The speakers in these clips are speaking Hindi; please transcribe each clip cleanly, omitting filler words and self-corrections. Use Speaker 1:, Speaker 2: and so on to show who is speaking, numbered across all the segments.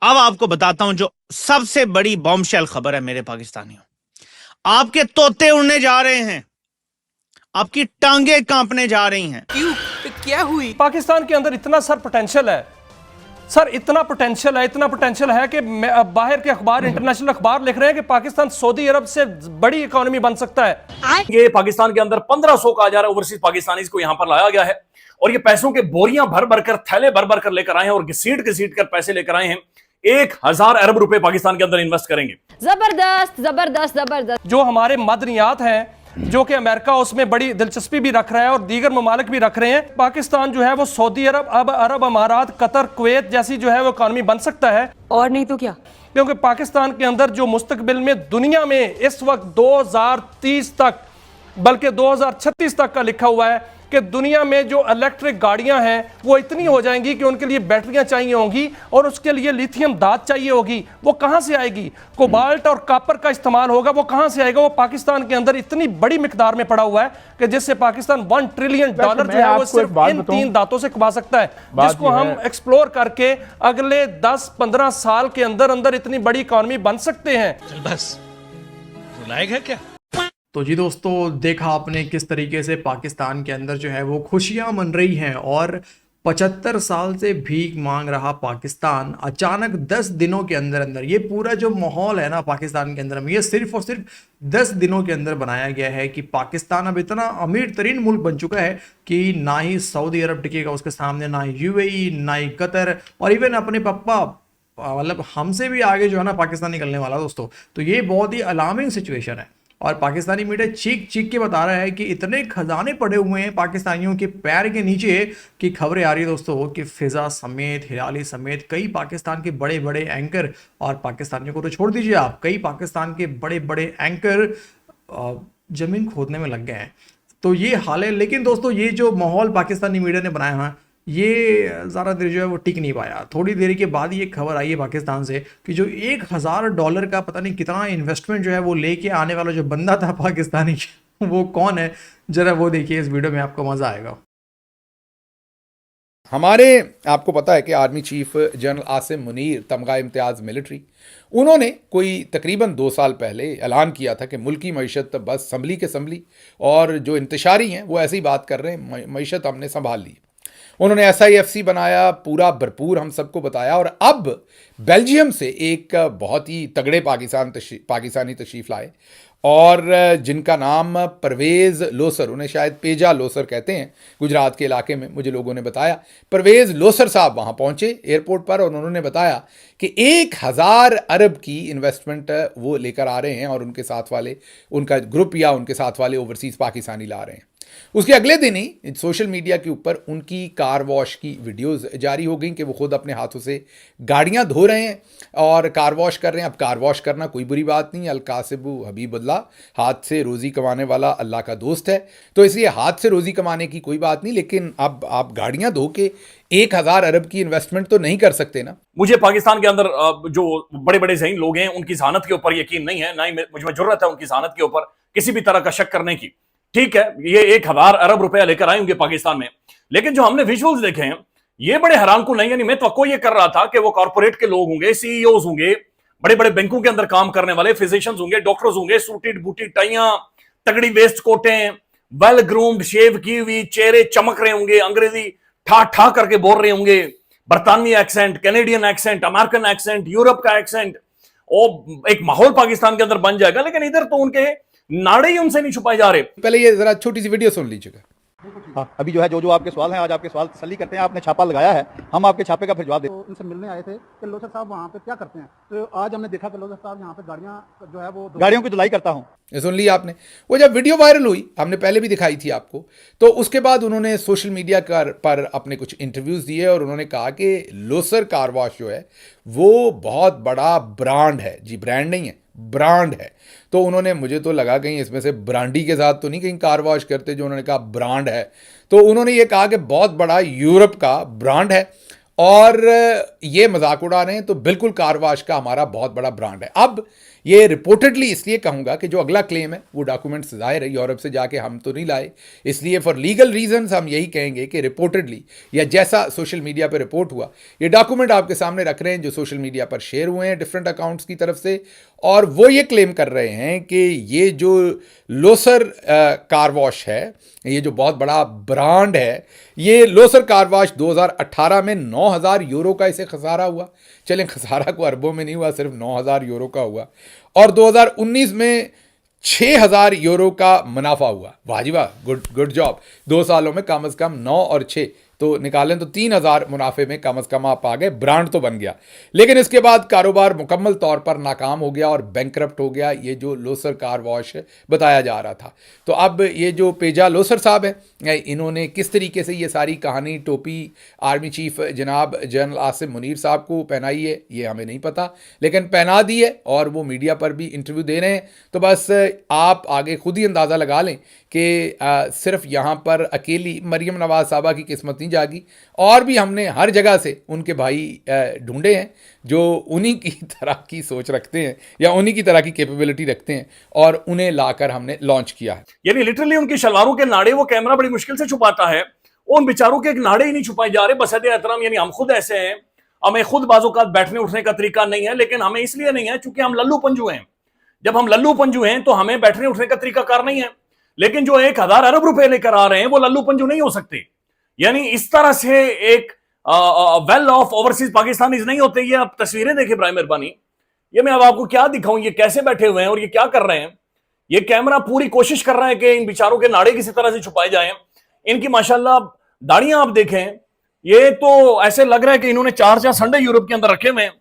Speaker 1: अब आपको बताता हूं जो सबसे बड़ी बॉम्बशेल खबर है मेरे पाकिस्तानियों। आपके तोते उड़ने जा रहे हैं, आपकी टांगे कांपने जा रही हैं।
Speaker 2: क्यों? क्या हुई?
Speaker 3: पाकिस्तान के अंदर इतना सर पोटेंशियल है, सर इतना पोटेंशियल है कि बाहर के अखबार, इंटरनेशनल अखबार लिख रहे हैं कि पाकिस्तान सऊदी अरब से बड़ी इकोनॉमी बन सकता है।
Speaker 4: ये पाकिस्तान के अंदर 1500 का हजार ओवरसीज पाकिस्तानीज को यहां पर लाया गया है और ये पैसों के बोरियां भर भर कर, थैले भर भर कर लेकर आए हैं और घसीट कर पैसे लेकर आए हैं। 1000 अरब रुपए पाकिस्तान के अंदर इन्वेस्ट करेंगे।
Speaker 5: जबरदस्त जबरदस्त जबरदस्त।
Speaker 3: जो हमारे मदनियात हैं, जो कि अमेरिका उसमें बड़ी दिलचस्पी भी रख रहा है और दीगर ममालिक भी रख रहे हैं, पाकिस्तान जो है वो सऊदी अरब, अब अरब अमारात, कतर, कुवैत जैसी जो है वो इकोनॉमी बन सकता है।
Speaker 5: और नहीं तो क्या,
Speaker 3: क्योंकि पाकिस्तान के अंदर जो मुस्तकबिल में दुनिया में इस वक्त 2030 तक, बल्कि 2036 तक का लिखा हुआ है कि दुनिया में जो इलेक्ट्रिक गाड़ियां हैं वो इतनी हो जाएंगी कि उनके लिए बैटरियां चाहिए होंगी और उसके लिए लिथियम धात चाहिए होगी। वो कहां से आएगी? कोबाल्ट और कॉपर का इस्तेमाल होगा। वो कहां से आएगा? वो पाकिस्तान के अंदर इतनी बड़ी मिकदार में पड़ा हुआ है कि जिससे पाकिस्तान $1 ट्रिलियन जो है वो सिर्फ इन 3 दांतों से कमा सकता है, जिसको हम एक्सप्लोर करके अगले 10-15 साल के अंदर अंदर इतनी बड़ी इकोनॉमी बन सकते हैं।
Speaker 1: चल बस, रुलाएगा क्या?
Speaker 6: तो जी दोस्तों, देखा आपने किस तरीके से पाकिस्तान के अंदर जो है वो खुशियां मन रही हैं और 75 साल से भीख मांग रहा पाकिस्तान अचानक 10 दिनों के अंदर अंदर, ये पूरा जो माहौल है ना पाकिस्तान के अंदर में, ये सिर्फ और सिर्फ 10 दिनों के अंदर बनाया गया है कि पाकिस्तान अब इतना अमीर तरीन मुल्क बन चुका है कि ना ही सऊदी अरब टिकेगा उसके सामने, ना ही यूएई, ना ही कतर, और इवन अपने पप्पा, मतलब हमसे भी आगे जो है ना पाकिस्तान निकलने वाला दोस्तों। तो ये बहुत ही अलार्मिंग सिचुएशन है और पाकिस्तानी मीडिया चीख चीख के बता रहा है कि इतने खजाने पड़े हुए हैं पाकिस्तानियों के पैर के नीचे कि खबरें आ रही है दोस्तों कि फिजा समेत, हिलाली समेत कई पाकिस्तान के बड़े बड़े एंकर, और पाकिस्तानियों को तो छोड़ दीजिए आप, कई पाकिस्तान के बड़े बड़े एंकर जमीन खोदने में लग गए हैं। तो ये हाल है। लेकिन दोस्तों, ये जो माहौल पाकिस्तानी मीडिया ने बनाया है, ये ज़्यादा देर जो है वो टिक नहीं पाया। थोड़ी देर के बाद ये खबर आई है पाकिस्तान से कि जो $1000 का पता नहीं कितना इन्वेस्टमेंट जो है वो लेके आने वाला जो बंदा था पाकिस्तानी, वो कौन है, जरा वो देखिए इस वीडियो में, आपको मज़ा आएगा।
Speaker 7: हमारे, आपको पता है कि army chief general Asim Munir, तमगा इम्तियाज़ मिलिट्री, उन्होंने कोई तकरीबन 2 साल पहले ऐलान किया था कि मुल्की मईशत बस संभली के संभली, और जो इंतशारी हैं वो ऐसे ही बात कर रहे हैं, मईशत हमने संभाल ली। उन्होंने SIFC बनाया, पूरा भरपूर हम सबको बताया, और अब बेल्जियम से एक बहुत ही तगड़े पाकिस्तानी तशरीफ़ लाए और जिनका नाम परवेज़ लोसर, उन्हें शायद पेजा लोसर कहते हैं गुजरात के इलाके में, मुझे लोगों ने बताया। परवेज़ लोसर साहब वहाँ पहुँचे एयरपोर्ट पर और उन्होंने बताया कि 1000 अरब की इन्वेस्टमेंट वो लेकर आ रहे हैं और उनके साथ वाले, उनका ग्रुप या उनके साथ वाले ओवरसीज़ पाकिस्तानी ला रहे हैं। उसके अगले दिन ही सोशल मीडिया के ऊपर उनकी कार वॉश की वीडियोस जारी हो गई कि वो खुद अपने हाथों से गाड़ियां धो रहे हैं और कार वॉश कर रहे हैं। अब कार वॉश करना कोई बुरी बात नहीं, अल-कासिबु हबीबुल्लाह, हाथ से रोज़ी कमाने वाला अल्लाह का दोस्त है, तो इसलिए हाथ से रोज़ी कमाने की कोई बात नहीं। लेकिन अब आप गाड़ियां धो के 1000 अरब की इन्वेस्टमेंट तो नहीं कर सकते ना।
Speaker 4: मुझे पाकिस्तान के अंदर जो बड़े बड़े ज़हीन लोग हैं उनकी ज़हानत के ऊपर यकीन नहीं है, ना ही मुझ में जुर्रत है उनकी ज़हानत के ऊपर किसी भी तरह का शक करने की। ठीक है, ये 1000 अरब रुपया लेकर आए होंगे पाकिस्तान में, लेकिन जो हमने विजुअल्स देखे हैं ये बड़े हैरान कुन नहीं। यानी मैं तो ये कर रहा था कि वो कॉर्पोरेट के लोग होंगे, CEOs होंगे, बड़े बड़े बैंकों के अंदर काम करने वाले फिजिशियंस होंगे, डॉक्टर्स होंगे, सूटेड बूटी टाइयां, तगड़ी वेस्ट कोटें, वेल ग्रूम्ड, शेव की हुई, चेहरे चमक रहे होंगे, अंग्रेजी ठा ठा करके बोल रहे होंगे, बरतानवी accent, Canadian accent, American accent, Europe का एक्सेंट, और एक माहौल पाकिस्तान के अंदर बन जाएगा। लेकिन इधर तो उनके नाड़े ही उनसे नहीं छुपाए जा रहे।
Speaker 7: पहले ये जरा छोटी सी वीडियो सुन लीजिएगा।
Speaker 8: हाँ, अभी जो है जो आपके सवाल हैं, आज आपके सवाल तसल्ली करते हैं। आपने छापा लगाया है, हम आपके छापे का फिर जवाब देते हैं।
Speaker 9: तो इनसे मिलने आए थे कि लोसर साहब वहाँ पे क्या करते हैं, तो आज हमने देखा कि लोसर साहब यहाँ पे गाड़ियाँ जो है वो
Speaker 8: गाड़ियों की धुलाई करता हूँ।
Speaker 7: ये सुन लिया आपने। वो जब वीडियो वायरल हुई, हमने पहले भी दिखाई थी आपको, तो उसके बाद उन्होंने सोशल मीडिया पर अपने कुछ इंटरव्यूज़ दिए और उन्होंने कहा कि लोसर कार वॉश जो है वो बहुत बड़ा ब्रांड है। जी, ब्रांड नहीं है, ब्रांड है। तो उन्होंने, मुझे तो लगा कहीं इसमें से ब्रांडी के साथ तो नहीं कहीं कार वॉश करते, जो उन्होंने कहा ब्रांड है। तो उन्होंने ये कहा कि बहुत बड़ा यूरोप का ब्रांड है और ये मजाक उड़ा रहे हैं, तो बिल्कुल कार वॉश का हमारा बहुत बड़ा ब्रांड है। अब ये रिपोर्टेडली इसलिए कहूँगा कि जो अगला क्लेम है वो डॉक्यूमेंट्स ज़ाहिर है यूरोप से जाके हम तो नहीं लाए, इसलिए फॉर लीगल रीजंस हम यही कहेंगे कि रिपोर्टेडली या जैसा सोशल मीडिया पर रिपोर्ट हुआ, ये डॉक्यूमेंट आपके सामने रख रहे हैं जो सोशल मीडिया पर शेयर हुए हैं डिफरेंट अकाउंट्स की तरफ से, और वो ये क्लेम कर रहे हैं कि ये जो लोसर कार वॉश है, ये जो बहुत बड़ा ब्रांड है, ये लोसर कार वॉश 2018 में 9,000 यूरो का इसे खसारा हुआ। चलें, खसारा को अरबों में नहीं हुआ, सिर्फ 9,000 यूरो का हुआ, और 2019 में 6,000 यूरो का मुनाफा हुआ। वाह जी वाह, गुड जॉब। 2 सालों में कम से कम 9 और 6 तो निकालें तो 3,000 मुनाफे में कम से कम आप आ गए, ब्रांड तो बन गया। लेकिन इसके बाद कारोबार मुकम्मल तौर पर नाकाम हो गया और बैंकरप्ट हो गया, ये जो लोसर कार वॉश बताया जा रहा था। तो अब ये जो पेजा लोसर साहब हैं, इन्होंने किस तरीके से ये सारी कहानी टोपी आर्मी चीफ जनाब जनरल आसिम मुनीर साहब को पहनाई है, ये हमें नहीं पता, लेकिन पहना दी है और वो मीडिया पर भी इंटरव्यू दे रहे हैं। तो बस आप आगे खुद ही अंदाज़ा लगा लें कि सिर्फ यहाँ पर अकेली मरीम नवाज साहबा की किस्मत नहीं जागी, और भी हमने हर जगह से उनके भाई ढूंढे हैं जो उन्हीं की तरह की सोच रखते हैं या उन्हीं की तरह की कैपेबिलिटी रखते हैं, और उन्हें लाकर हमने लॉन्च किया है।
Speaker 4: यानी लिटरली उनकी शलवारों के नाड़े वो कैमरा बड़ी मुश्किल से छुपाता है, उन बेचारों के एक नाड़े ही नहीं छुपाए जा रहे। बसद एहतराम, यानी हम खुद ऐसे हैं, हमें खुद बाजूकात बैठने उठने का तरीका नहीं है, लेकिन हमें इसलिए नहीं है चूंकि हम लल्लू पंजू हैं। जब हम लल्लू पंजू हैं तो हमें बैठने उठने का तरीका कार नहीं है, लेकिन जो 1,000 अरब रुपए लेकर आ रहे हैं वो लल्लू पंजू नहीं हो सकते। यानी इस तरह से एक वेल ऑफ ओवरसीज पाकिस्तानीज नहीं होते। ये आप तस्वीरें देखें बराए मेहरबानी, ये मैं अब आपको क्या दिखाऊं, ये कैसे बैठे हुए हैं और ये क्या कर रहे हैं। ये कैमरा पूरी कोशिश कर रहा है कि इन बेचारों के नाड़े किसी तरह से छुपाए जाएं। इनकी माशाल्लाह दाढ़ियां आप देखें, ये तो ऐसे लग रहा है कि इन्होंने 4 संडे यूरोप के अंदर रखे हुए हैं,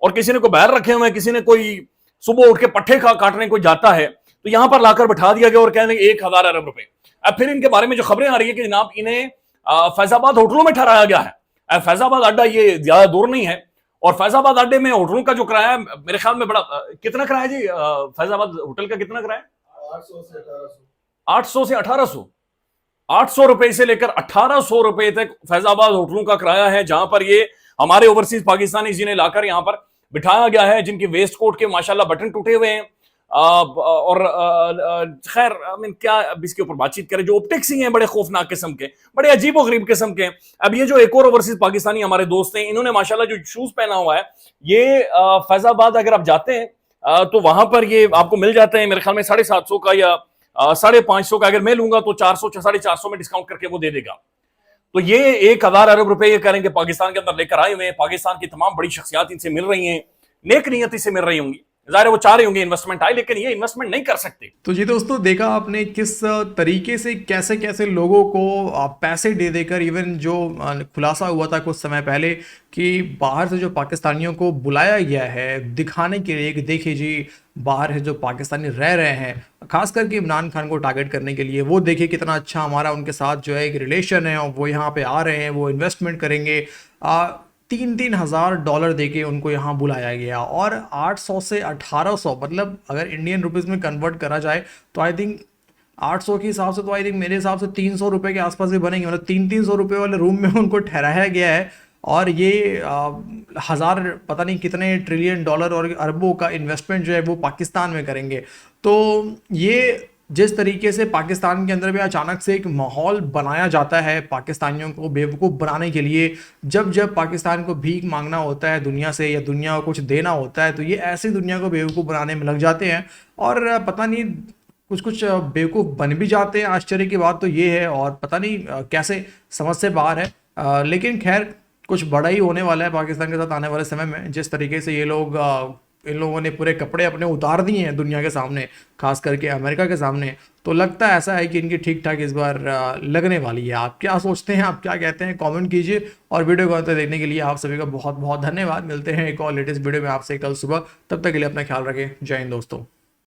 Speaker 4: और किसी ने कोई बाहर रखे हुए हैं, किसी ने कोई सुबह उठ के पट्टे काटने को जाता है तो यहां पर लाकर बैठा दिया गया और कहने 1,000 अरब रुपए। अब फिर इनके बारे में जो खबरें आ रही है कि जनाब इन्हें फैजाबाद होटलों में ठहराया गया है। फैजाबाद अड्डा ये ज्यादा दूर नहीं है, और फैजाबाद अड्डे में होटलों का जो किराया है मेरे ख्याल में बड़ा, कितना किराया जी फैजाबाद होटल का कितना किराया? 800 से 1800 800 रुपए से लेकर 1800 रुपए तक फैजाबाद होटलों का किराया है, जहां पर ये हमारे ओवरसीज पाकिस्तानी जिन्हें लाकर यहां पर बिठाया गया है, जिनके वेस्ट कोट के माशाल्लाह बटन टूटे हुए हैं। और खैर क्या अब इसके ऊपर बातचीत करें, जो ऑप्टिक्स ही हैं बड़े खौफनाक किस्म के, बड़े अजीब व गरीब किस्म के। अब ये जो एक और ओवरसीज पाकिस्तानी हमारे दोस्त हैं, इन्होंने माशाल्लाह जो शूज पहना हुआ है, ये फैजाबाद अगर आप जाते हैं तो वहां पर ये आपको मिल जाते हैं मेरे ख्याल में 750 का या 550 का। अगर मैं लूंगा तो 400 450 में डिस्काउंट करके वो दे देगा। तो ये 1,000 अरब रुपए ये करेंगे पाकिस्तान के अंदर लेकर आए हुए हैं। पाकिस्तान की तमाम बड़ी शख्सियात इनसे मिल रही हैं, नेक नियति से मिल रही होंगी, ज़ाहिर है वो चाह रहे होंगे इन्वेस्टमेंट आए, लेकिन ये इन्वेस्टमेंट नहीं कर सकते।
Speaker 6: तो जी दोस्तों, देखा आपने किस तरीके से कैसे कैसे लोगों को पैसे दे देकर, इवन जो खुलासा हुआ था कुछ समय पहले कि बाहर से जो पाकिस्तानियों को बुलाया गया है दिखाने के लिए कि देखिए जी बाहर है जो पाकिस्तानी रह रहे हैं, खास करके इमरान खान को टारगेट करने के लिए, वो देखिए कितना अच्छा हमारा उनके साथ जो है एक रिलेशन है, और वो यहाँ पे आ रहे हैं, वो इन्वेस्टमेंट करेंगे। 3-3 हज़ार डॉलर देके उनको यहाँ बुलाया गया, और 800 से 1800, मतलब अगर इंडियन रुपीज़ में कन्वर्ट करा जाए तो आई थिंक 800 के हिसाब से तो आई थिंक मेरे हिसाब से 300 रुपये के आसपास भी बनेंगे। मतलब 300 रुपये वाले रूम में उनको ठहराया गया है, और ये हज़ार पता नहीं कितने ट्रिलियन डॉलर और अरबों का इन्वेस्टमेंट जो है वो पाकिस्तान में करेंगे। तो ये जिस तरीके से पाकिस्तान के अंदर भी अचानक से एक माहौल बनाया जाता है पाकिस्तानियों को बेवकूफ़ बनाने के लिए, जब जब पाकिस्तान को भीख मांगना होता है दुनिया से या दुनिया को कुछ देना होता है, तो ये ऐसी दुनिया को बेवकूफ़ बनाने में लग जाते हैं, और पता नहीं कुछ बेवकूफ़ बन भी जाते हैं। आश्चर्य की बात तो ये है, और पता नहीं कैसे समझ से बाहर है। लेकिन खैर कुछ बड़ा ही होने वाला है पाकिस्तान के साथ आने वाले समय में। जिस तरीके से ये लोग इन लोगों ने पूरे कपड़े अपने उतार दिए हैं दुनिया के सामने, खास करके अमेरिका के सामने, तो लगता है ऐसा है कि इनकी ठीक ठाक इस बार लगने वाली है। आप क्या सोचते हैं, आप क्या कहते हैं, कमेंट कीजिए, और वीडियो को अंत तक देखने के लिए आप सभी का बहुत बहुत धन्यवाद। मिलते हैं एक और लेटेस्ट वीडियो में आपसे कल सुबह, तब तक के लिए अपना ख्याल रखें। जय हिंद दोस्तों।